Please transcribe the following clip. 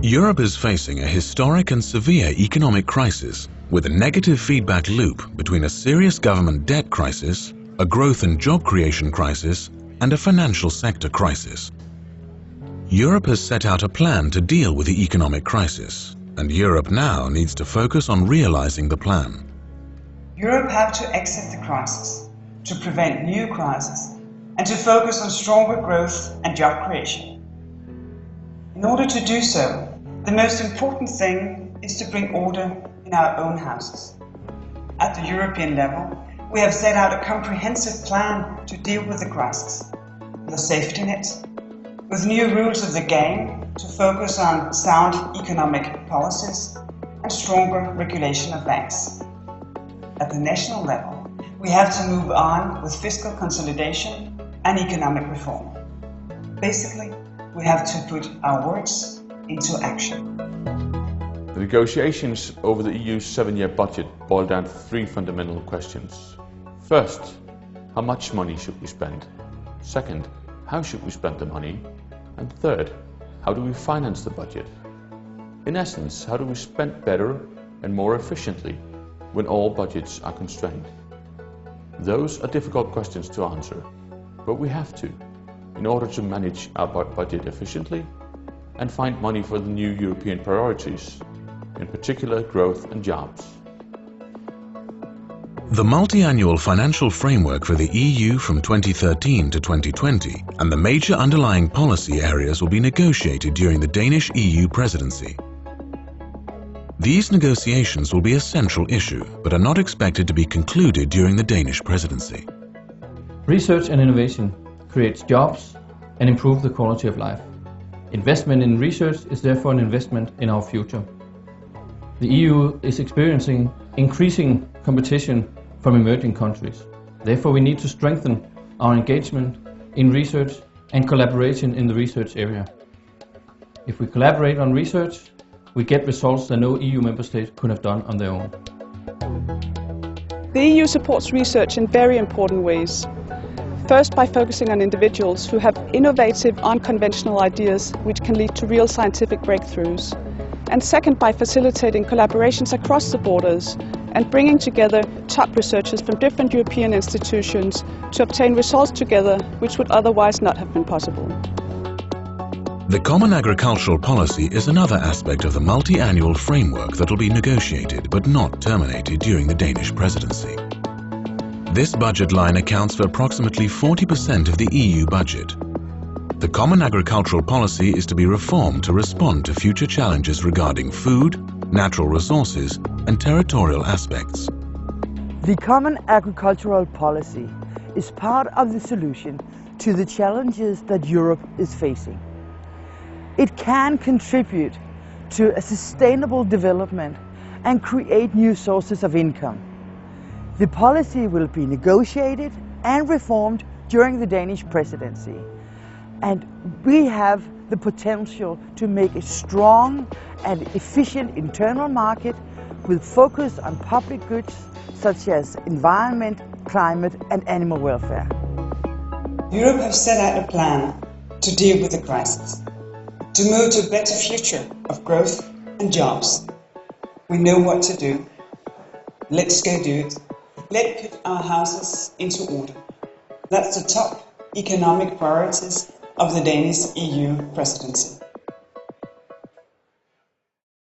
Europe is facing a historic and severe economic crisis, with a negative feedback loop between a serious government debt crisis, a growth and job creation crisis, and a financial sector crisis. Europe has set out a plan to deal with the economic crisis, and Europe now needs to focus on realizing the plan. Europe has to exit the crisis, to prevent new crises, and to focus on stronger growth and job creation. In order to do so, the most important thing is to bring order in our own houses. At the European level, we have set out a comprehensive plan to deal with the crisis, with a safety net, with new rules of the game to focus on sound economic policies and stronger regulation of banks. At the national level, we have to move on with fiscal consolidation and economic reform. Basically, we have to put our words into action. The negotiations over the EU's 7-year budget boil down to 3 fundamental questions. First, how much money should we spend? Second, how should we spend the money? And third, how do we finance the budget? In essence, how do we spend better and more efficiently when all budgets are constrained? Those are difficult questions to answer, but we have to, in order to manage our budget efficiently and find money for the new European priorities, in particular growth and jobs. The multi-annual financial framework for the EU from 2013 to 2020 and the major underlying policy areas will be negotiated during the Danish EU presidency. These negotiations will be a central issue, but are not expected to be concluded during the Danish presidency. Research and innovation creates jobs and improves the quality of life. Investment in research is therefore an investment in our future. The EU is experiencing increasing competition from emerging countries. Therefore, we need to strengthen our engagement in research and collaboration in the research area. If we collaborate on research, we get results that no EU member state could have done on their own. The EU supports research in very important ways. First, by focusing on individuals who have innovative, unconventional ideas which can lead to real scientific breakthroughs. And second, by facilitating collaborations across the borders and bringing together top researchers from different European institutions to obtain results together which would otherwise not have been possible. The common agricultural policy is another aspect of the multi-annual framework that will be negotiated but not terminated during the Danish presidency. This budget line accounts for approximately 40% of the EU budget. The common agricultural policy is to be reformed to respond to future challenges regarding food, natural resources, and territorial aspects. The common agricultural policy is part of the solution to the challenges that Europe is facing. It can contribute to a sustainable development and create new sources of income. The policy will be negotiated and reformed during the Danish presidency. And we have the potential to make a strong and efficient internal market with focus on public goods such as environment, climate and animal welfare. Europe has set out a plan to deal with the crisis, to move to a better future of growth and jobs. We know what to do. Let's go do it. Let's put our houses into order. That's the top economic priorities of the Danish EU presidency.